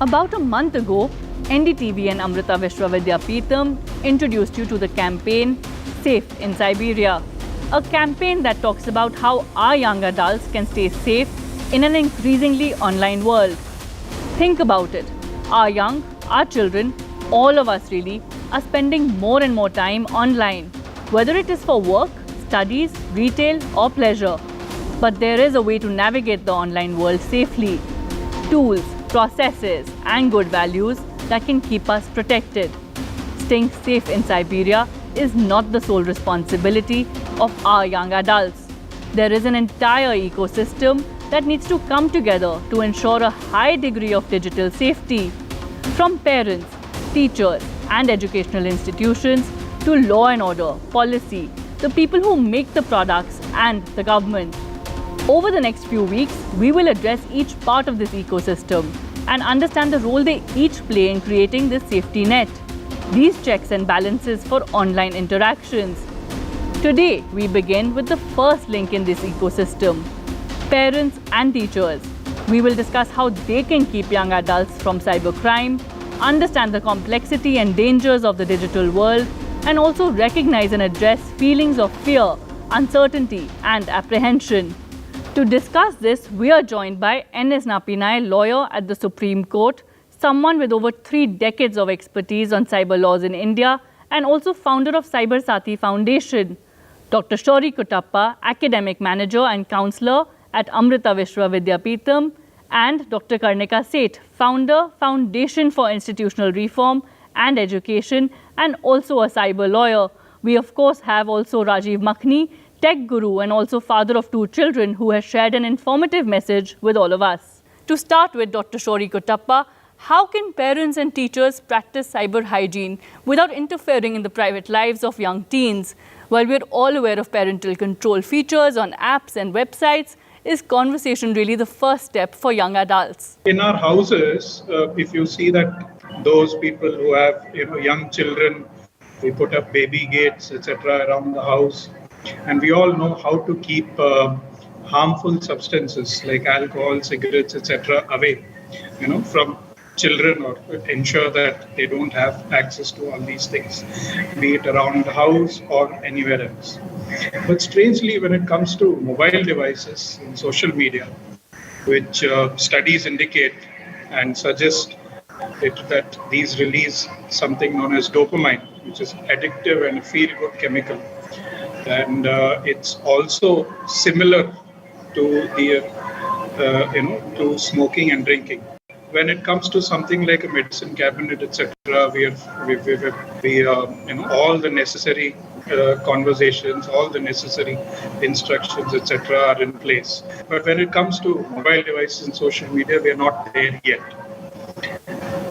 About a month ago, NDTV and Amrita Vishwa Vidyapeetham introduced you to the campaign Safe in Cyberia, a campaign that talks about how our young adults can stay safe in an increasingly online world. Think about it. Our children, all of us really, are spending more and more time online, whether it is for work, studies, retail or pleasure. But there is a way to navigate the online world safely. Tools, processes and good values that can keep us protected. Staying safe in Cyberia is not the sole responsibility of our young adults. There is an entire ecosystem that needs to come together to ensure a high degree of digital safety. From parents, teachers and educational institutions to law and order, policy, the people who make the products and the government. Over the next few weeks, we will address each part of this ecosystem and understand the role they each play in creating this safety net. These checks and balances for online interactions. Today, we begin with the first link in this ecosystem, parents and teachers. We will discuss how they can keep young adults from cybercrime, understand the complexity and dangers of the digital world, and also recognize and address feelings of fear, uncertainty, and apprehension. To discuss this, we are joined by N.S. Napinai, lawyer at the Supreme Court, someone with over 3 decades of expertise on cyber laws in India, and also founder of Cyber Saathi Foundation. Dr. Shauri Kuttappa, academic manager and counselor at Amrita Vishwa Vidyapeetham, and Dr. Karnika Seth, founder, Foundation for Institutional Reform and Education, and also a cyber lawyer. We of course have also Rajiv Makhni, tech guru and also father of 2 children, who has shared an informative message with all of us. To start with, Dr. Shauri Kuttappa, how can parents and teachers practice cyber hygiene without interfering in the private lives of young teens? While we're all aware of parental control features on apps and websites, is conversation really the first step for young adults? In our houses, if you see that those people who have young children, we put up baby gates, etc. around the house. And we all know how to keep harmful substances like alcohol, cigarettes, etc. away, from children, or ensure that they don't have access to all these things, be it around the house or anywhere else. But strangely, when it comes to mobile devices and social media, which studies indicate and suggest that these release something known as dopamine, which is addictive and a feel-good chemical. And it's also similar to the, to smoking and drinking. When it comes to something like a medicine cabinet, etc., we all the necessary conversations, all the necessary instructions, etc., are in place. But when it comes to mobile devices and social media, we are not there yet.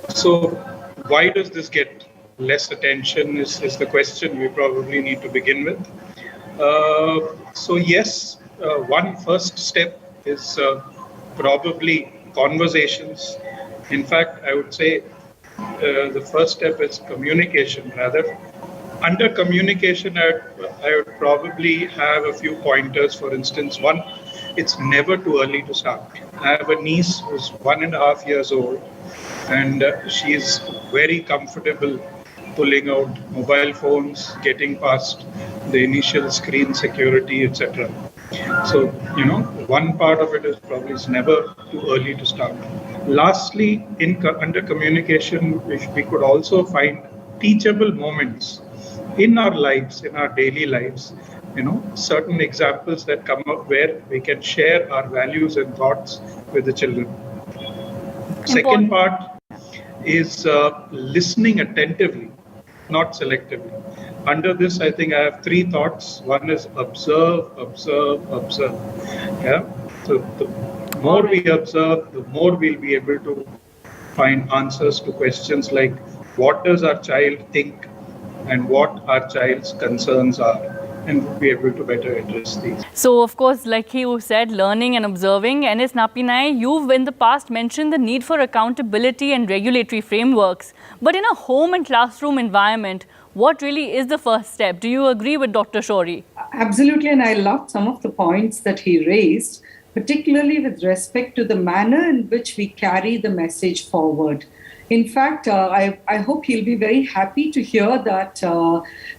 So why does this get less attention is the question we probably need to begin with. So yes, one first step is probably conversations. In fact, I would say the first step is communication rather. Under communication, I would probably have a few pointers. For instance, one, it's never too early to start. I have a niece who's 1.5 years old, and she is very comfortable pulling out mobile phones, getting past the initial screen security, etc. So, one part of it is probably it's never too early to start. Lastly, under communication, we could also find teachable moments in our lives, in our daily lives, certain examples that come up where we can share our values and thoughts with the children. Second part is listening attentively, not selectively. Under this, I think I have 3 thoughts. One is observe, observe, observe. Yeah. So the more we observe, the more we'll be able to find answers to questions like what does our child think and what our child's concerns are, and we'll be able to better address these. So, of course, like you said, learning and observing. N.S. Napinai, you've in the past mentioned the need for accountability and regulatory frameworks. But in a home and classroom environment, what really is the first step? Do you agree with Dr. Shauri? Absolutely, and I loved some of the points that he raised. particularly with respect to the manner in which we carry the message forward. In fact, I hope he'll be very happy to hear that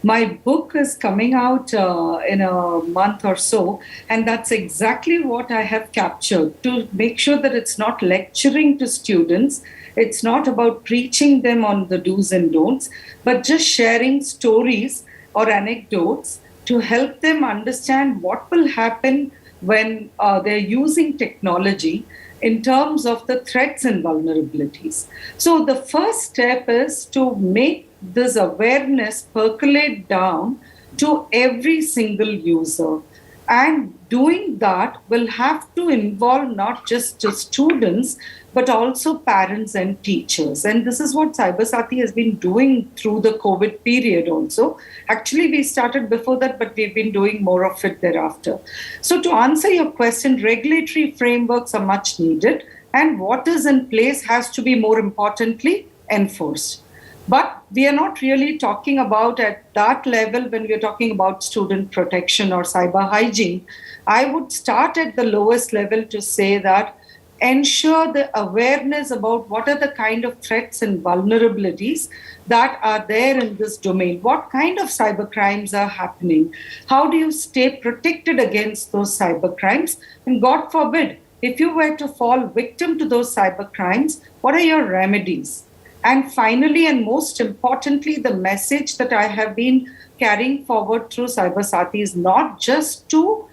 my book is coming out in a month or so. And that's exactly what I have captured, to make sure that it's not lecturing to students. It's not about preaching them on the do's and don'ts, but just sharing stories or anecdotes to help them understand what will happen when they're using technology in terms of the threats and vulnerabilities. So the first step is to make this awareness percolate down to every single user. And doing that will have to involve not just the students, but also parents and teachers. And this is what Cybersati has been doing through the COVID period also. Actually, we started before that, but we've been doing more of it thereafter. So to answer your question, regulatory frameworks are much needed, and what is in place has to be, more importantly, enforced. But we are not really talking about at that level when we're talking about student protection or cyber hygiene. I would start at the lowest level to say that ensure the awareness about what are the kind of threats and vulnerabilities that are there in this domain. What kind of cyber crimes are happening? How do you stay protected against those cyber crimes? And God forbid, if you were to fall victim to those cyber crimes, what are your remedies? And finally, and most importantly, the message that I have been carrying forward through Cybersati is not just to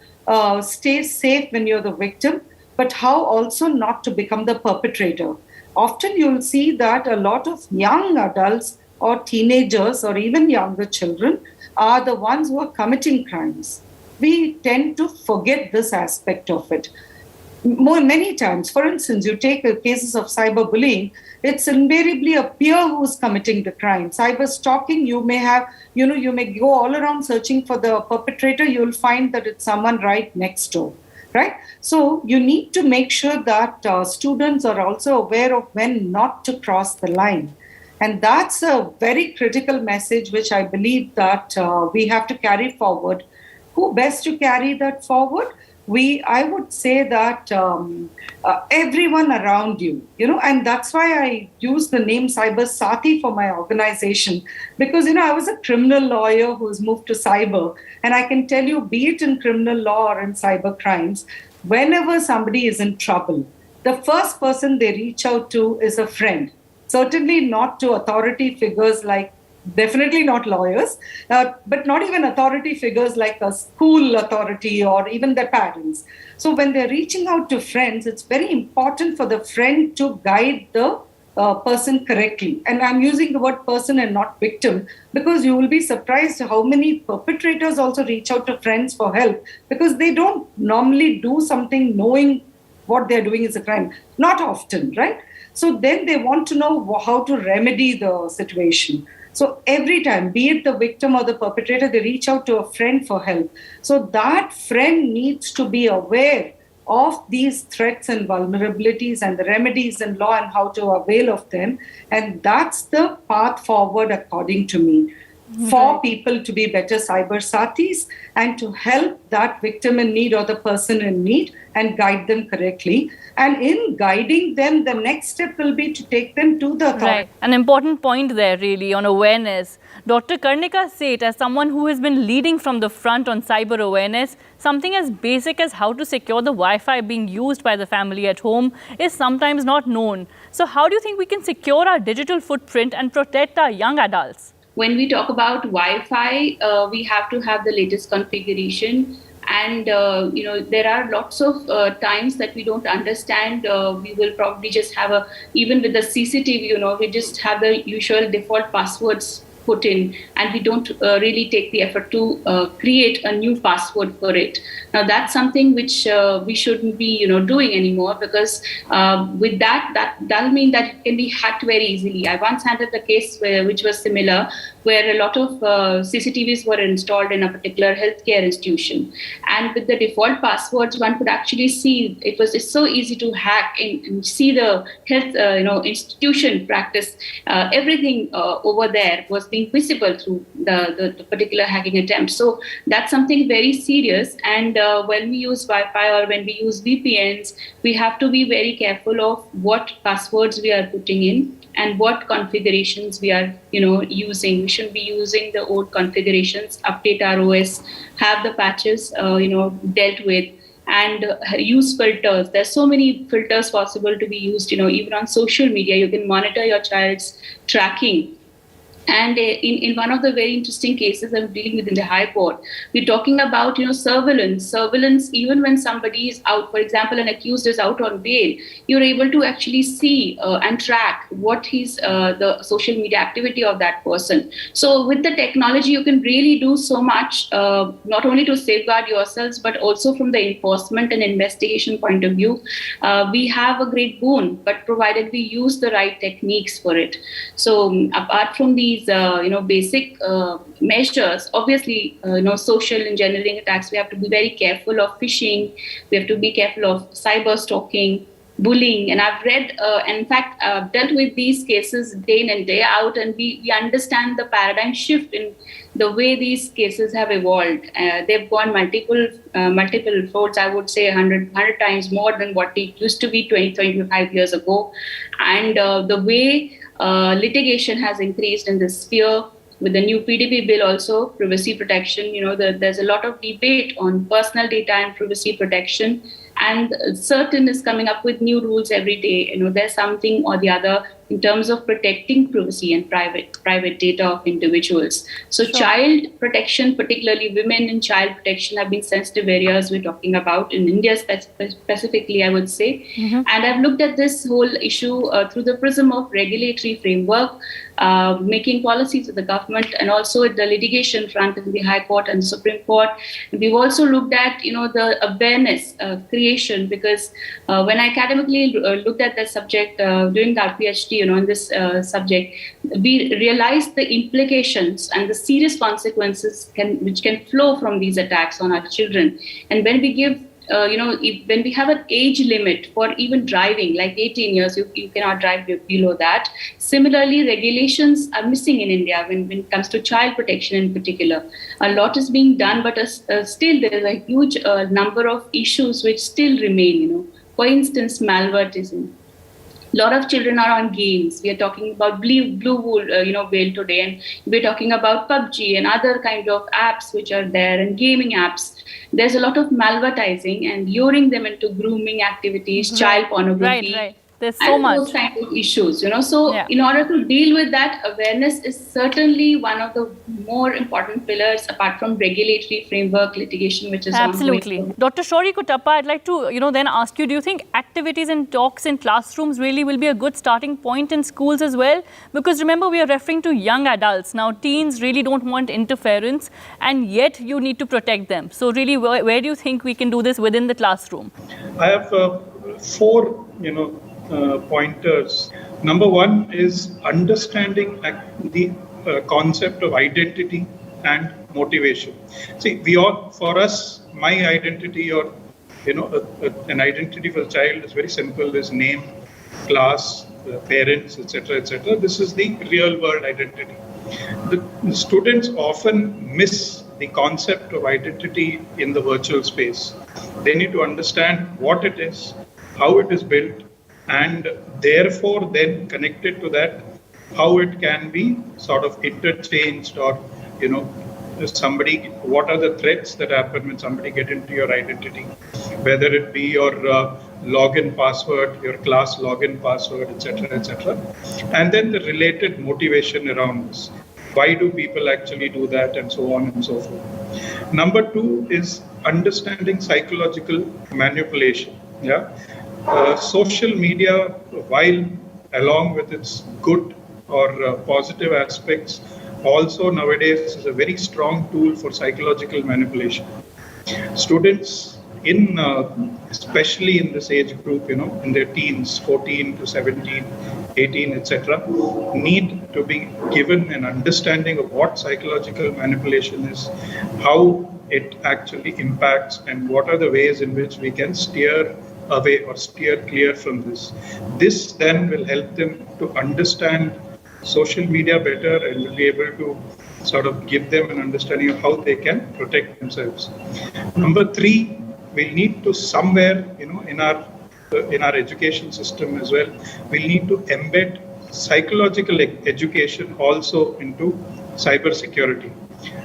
stay safe when you're the victim, but how also not to become the perpetrator. Often you'll see that a lot of young adults or teenagers or even younger children are the ones who are committing crimes. We tend to forget this aspect of it. Many times, for instance, you take cases of cyberbullying, it's invariably a peer who's committing the crime. Cyber stalking, you may have, you may go all around searching for the perpetrator, you'll find that it's someone right next door. Right? So you need to make sure that students are also aware of when not to cross the line. And that's a very critical message, which I believe that we have to carry forward. Who best to carry that forward? I would say that everyone around you, and that's why I use the name Cybersati for my organization, because, I was a criminal lawyer who's moved to cyber, and I can tell you, be it in criminal law or in cyber crimes, whenever somebody is in trouble, the first person they reach out to is a friend. Certainly not to authority figures like, definitely not lawyers, but not even authority figures like a school authority or even their parents. So when they're reaching out to friends, it's very important for the friend to guide the person correctly. And I'm using the word person and not victim, because you will be surprised how many perpetrators also reach out to friends for help, because they don't normally do something knowing what they're doing is a crime. Not often, right? So then they want to know how to remedy the situation. So every time, be it the victim or the perpetrator, they reach out to a friend for help. So that friend needs to be aware of these threats and vulnerabilities and the remedies in law and how to avail of them. And that's the path forward, according to me, for people to be better cyber satis and to help that victim in need or the person in need and guide them correctly. And in guiding them, the next step will be to take them to the authority. Right. An important point there really on awareness. Dr. Karnika Seth, as someone who has been leading from the front on cyber awareness, something as basic as how to secure the Wi-Fi being used by the family at home is sometimes not known. So how do you think we can secure our digital footprint and protect our young adults? When we talk about Wi-Fi, we have to have the latest configuration. And, there are lots of times that we don't understand. We will probably just have even with the CCTV, we just have the usual default passwords put in, and we don't really take the effort to create a new password for it. Now that's something which we shouldn't be doing anymore, because with that'll mean that it can be hacked very easily. I once handled the case which was similar, where a lot of CCTVs were installed in a particular healthcare institution, and with the default passwords one could actually see it's so easy to hack and see the health institution practice. Everything over there was being visible through the particular hacking attempt. So that's something very serious. And when we use Wi-Fi or when we use VPNs, we have to be very careful of what passwords we are putting in and what configurations we are, using. We shouldn't be using the old configurations. Update our OS, have the patches, dealt with, and use filters. There's so many filters possible to be used. Even on social media, you can monitor your child's tracking. And in one of the very interesting cases I'm dealing with in the High Court, we're talking about surveillance. Even when somebody is out, for example, an accused is out on bail, you're able to actually see and track what is the social media activity of that person. So with the technology, you can really do so much, not only to safeguard yourselves, but also from the enforcement and investigation point of view. We have a great boon, but provided we use the right techniques for it. So apart from these basic measures, obviously, social engineering attacks, we have to be very careful of phishing, we have to be careful of cyber stalking, bullying. And I've read, in fact, dealt with these cases day in and day out, and we understand the paradigm shift in the way these cases have evolved. They've gone multiple folds, I would say 100 times more than what it used to be 25 years ago. And the way litigation has increased in this sphere with the new PDP bill, also privacy protection. There's a lot of debate on personal data and privacy protection, and CERTIN is coming up with new rules every day. There's something or the other in terms of protecting privacy and private data of individuals. So Sure. Child protection, particularly women in child protection, have been sensitive areas we're talking about in India specifically, I would say. And I've looked at this whole issue through the prism of regulatory framework, making policies with the government, and also at the litigation front in the High Court and the Supreme Court. And we've also looked at, the awareness creation, because when I academically looked at the subject during our PhD, in this subject, we realized the implications and the serious consequences which can flow from these attacks on our children. And when we give when we have an age limit for even driving, like 18 years, you cannot drive below that. Similarly, regulations are missing in India when it comes to child protection in particular. A lot is being done, but still there is a huge number of issues which still remain. For instance, malvertising. A lot of children are on games. We are talking about blue whale today, and we're talking about PUBG and other kind of apps which are there, and gaming apps. There's a lot of malvertising and luring them into grooming activities, child pornography. Right. There's so much. Those kind of issues, So Yeah. in order to deal with that, awareness is certainly one of the more important pillars, apart from regulatory framework litigation, which is Absolutely. ongoing. Dr. Shauri Kuttappa, I'd like to, then ask you, do you think activities and talks in classrooms really will be a good starting point in schools as well? Because remember, we are referring to young adults. Now, teens really don't want interference, and yet you need to protect them. So really, where do you think we can do this within the classroom? I have four, pointers. Number one is understanding the concept of identity and motivation. See, for us, my identity, or an identity for the child is very simple: is name, class, parents, etc., etc. This is the real world identity. The students often miss the concept of identity in the virtual space. They need to understand what it is, how it is built, and therefore then connected to that, how it can be sort of interchanged, or what are the threats that happen when somebody get into your identity, whether it be your login password, your class login password, etc., and then the related motivation around this. Why do people actually do that, and so on and so forth. Number two is understanding psychological manipulation. Social media, while along with its good or positive aspects, also nowadays is a very strong tool for psychological manipulation. Students especially in this age group, in their teens, 14 to 17, 18, etc., need to be given an understanding of what psychological manipulation is, how it actually impacts, and what are the ways in which we can steer away or steer clear from this. This then will help them to understand social media better and will be able to sort of give them an understanding of how they can protect themselves. Number three, we need to somewhere, in our education system as well, we need to embed psychological education also into cyber security.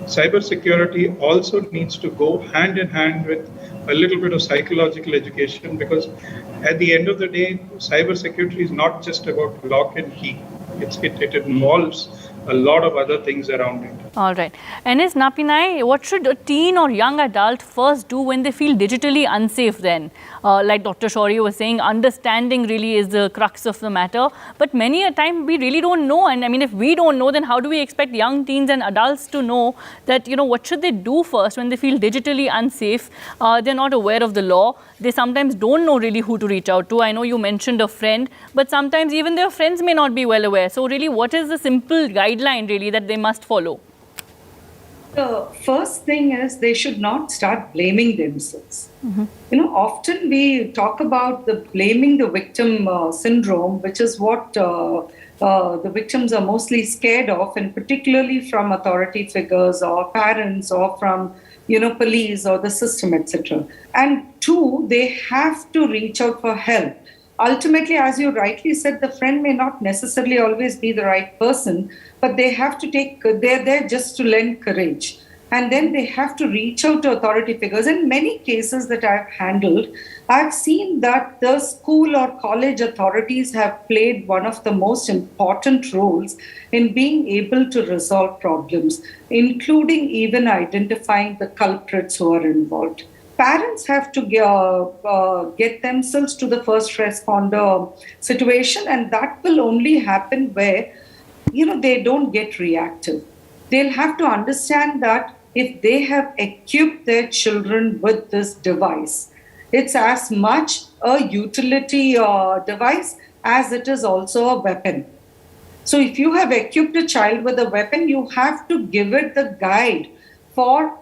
Cyber security also needs to go hand in hand with a little bit of psychological education, because at the end of the day, cyber security is not just about lock and key. It involves a lot of other things around it. All right. Enes Napinai, what should a teen or young adult first do when they feel digitally unsafe then? Like Dr. Shaurya was saying, understanding really is the crux of the matter. But many a time we really don't know. And I mean, if we don't know, then how do we expect young teens and adults to know that, what should they do first when they feel digitally unsafe? They're not aware of the law. They sometimes don't know really who to reach out to. I know you mentioned a friend, but sometimes even their friends may not be well aware. So really, what is the simple guideline really that they must follow? The first thing is they should not start blaming themselves. Often we talk about the blaming the victim syndrome, which is what the victims are mostly scared of, and particularly from authority figures or parents or from police or the system, etc. And two, they have to reach out for help. Ultimately, as you rightly said, the friend may not necessarily always be the right person, but they have to they're there just to lend courage. And then they have to reach out to authority figures. In many cases that I've handled, I've seen that the school or college authorities have played one of the most important roles in being able to resolve problems, including even identifying the culprits who are involved. Parents have to get themselves to the first responder situation, and that will only happen where, they don't get reactive. They'll have to understand that if they have equipped their children with this device, it's as much a utility device as it is also a weapon. So if you have equipped a child with a weapon, you have to give it the guide for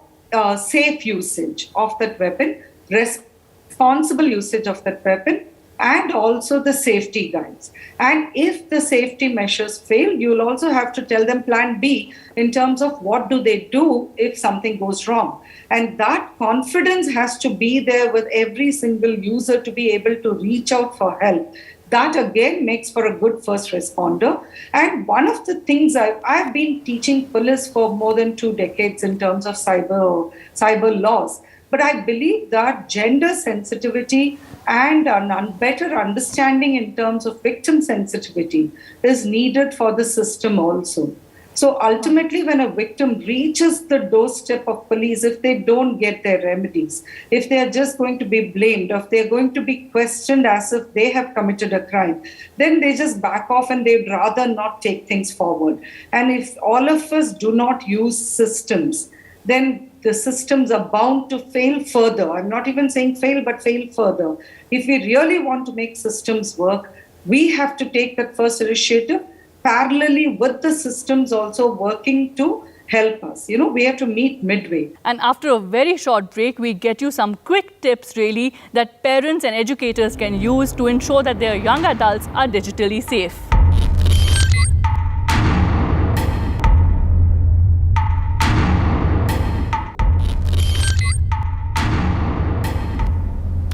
safe usage of that weapon, responsible usage of that weapon, and also the safety guides. And if the safety measures fail, you'll also have to tell them plan B in terms of what do they do if something goes wrong. And that confidence has to be there with every single user to be able to reach out for help. That again makes for a good first responder. And one of the things I've been teaching police for more than 2 decades in terms of cyber laws. But I believe that gender sensitivity and a better understanding in terms of victim sensitivity is needed for the system also. So ultimately, when a victim reaches the doorstep of police, if they don't get their remedies, if they are just going to be blamed, if they're going to be questioned as if they have committed a crime, then they just back off and they'd rather not take things forward. And if all of us do not use systems, then the systems are bound to fail further. I'm not even saying fail, but fail further. If we really want to make systems work, we have to take that first initiative, parallelly with the systems also working to help us. We have to meet midway. And after a very short break, we get you some quick tips really that parents and educators can use to ensure that their young adults are digitally safe.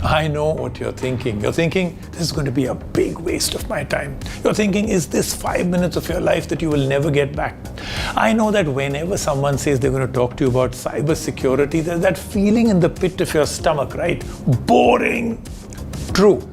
I know what you're thinking. You're thinking, this is going to be a big waste of my time. You're thinking, is this 5 minutes of your life that you will never get back? I know that whenever someone says they're going to talk to you about cyber security, there's that feeling in the pit of your stomach, right? Boring. True.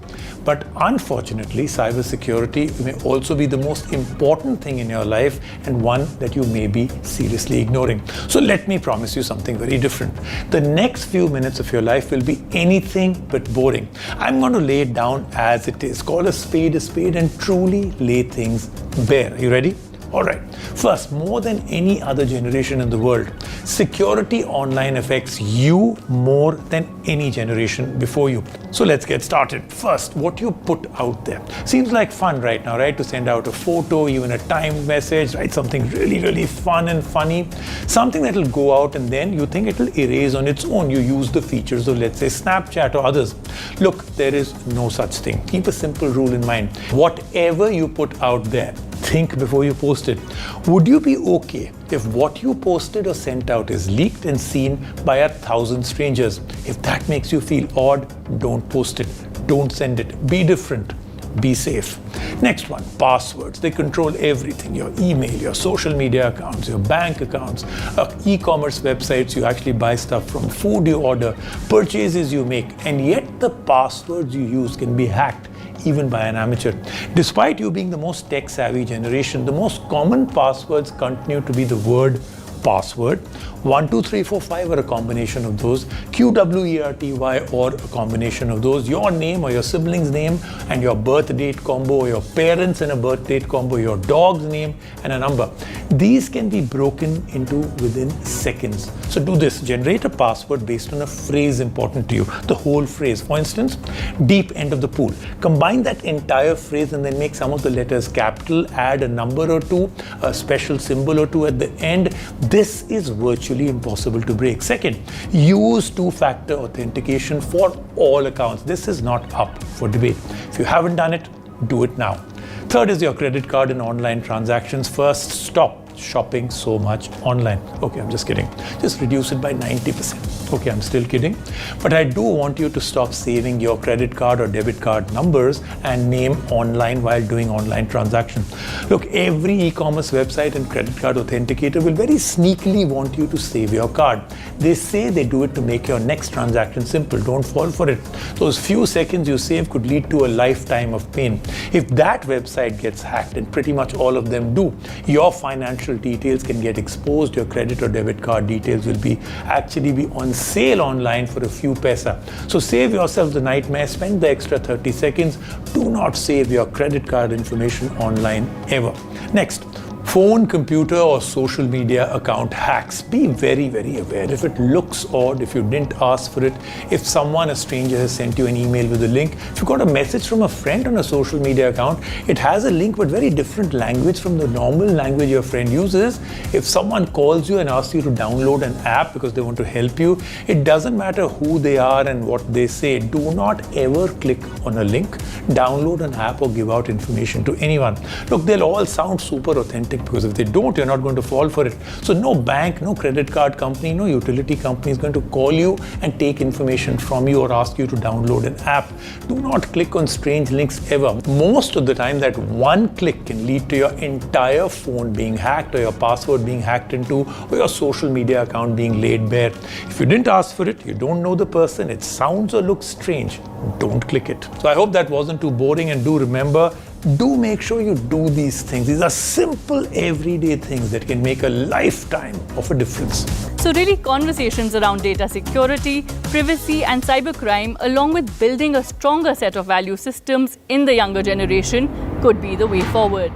But unfortunately, cybersecurity may also be the most important thing in your life and one that you may be seriously ignoring. So let me promise you something very different. The next few minutes of your life will be anything but boring. I'm going to lay it down as it is. Call a spade, and truly lay things bare. Are you ready? All right. First, more than any other generation in the world, security online affects you more than any generation before you. So let's get started. First, what you put out there. Seems like fun right now, right? To send out a photo, even a timed message, write something really, really fun and funny. Something that will go out and then you think it will erase on its own. You use the features of, let's say, Snapchat or others. Look, there is no such thing. Keep a simple rule in mind. Whatever you put out there, Think before you post it. Would you be okay if what you posted or sent out is leaked and seen by 1,000 strangers? If that makes you feel odd, don't post it. Don't send it. Be different. Be safe. Next one, passwords. They control everything. Your email, your social media accounts, your bank accounts, e-commerce websites you actually buy stuff from, food you order, purchases you make, and yet the passwords you use can be hacked even by an amateur. Despite you being the most tech-savvy generation, the most common passwords continue to be the word password. 1, 2, 3, 4, 5 are a combination of those. QWERTY or a combination of those. Your name or your sibling's name and your birth date combo, or your parents and a birth date combo, your dog's name and a number. These can be broken into within seconds. So do this. Generate a password based on a phrase important to you. The whole phrase. For instance, deep end of the pool. Combine that entire phrase and then make some of the letters capital, add a number or two, a special symbol or two at the end. This is virtually impossible to break. Second, use two-factor authentication for all accounts. This is not up for debate. If you haven't done it, do it now. Third is your credit card and online transactions. First, stop shopping so much online. Okay, I'm just kidding. Just reduce it by 90%. Okay, I'm still kidding. But I do want you to stop saving your credit card or debit card numbers and name online while doing online transactions. Look, every e-commerce website and credit card authenticator will very sneakily want you to save your card. They say they do it to make your next transaction simple. Don't fall for it. Those few seconds you save could lead to a lifetime of pain. If that website gets hacked, and pretty much all of them do, your financial details can get exposed. Your credit or debit card details will actually be on sale online for a few paisa. So save yourself the nightmare, spend the extra 30 seconds. Do not save your credit card information online ever. Next, phone, computer, or social media account hacks. Be very, very aware. If it looks odd, if you didn't ask for it, if someone, a stranger, has sent you an email with a link, if you got a message from a friend on a social media account, it has a link but very different language from the normal language your friend uses. If someone calls you and asks you to download an app because they want to help you, it doesn't matter who they are and what they say. Do not ever click on a link, download an app, or give out information to anyone. Look, they'll all sound super authentic, because if they don't, you're not going to fall for it. So no bank, no credit card company, no utility company is going to call you and take information from you or ask you to download an app. Do not click on strange links ever. Most of the time, that one click can lead to your entire phone being hacked, or your password being hacked into, or your social media account being laid bare. If you didn't ask for it, you don't know the person, it sounds or looks strange, don't click it. So I hope that wasn't too boring, and do remember, do make sure you do these things. These are simple, everyday things that can make a lifetime of a difference. So really, conversations around data security, privacy and cybercrime, along with building a stronger set of value systems in the younger generation, could be the way forward.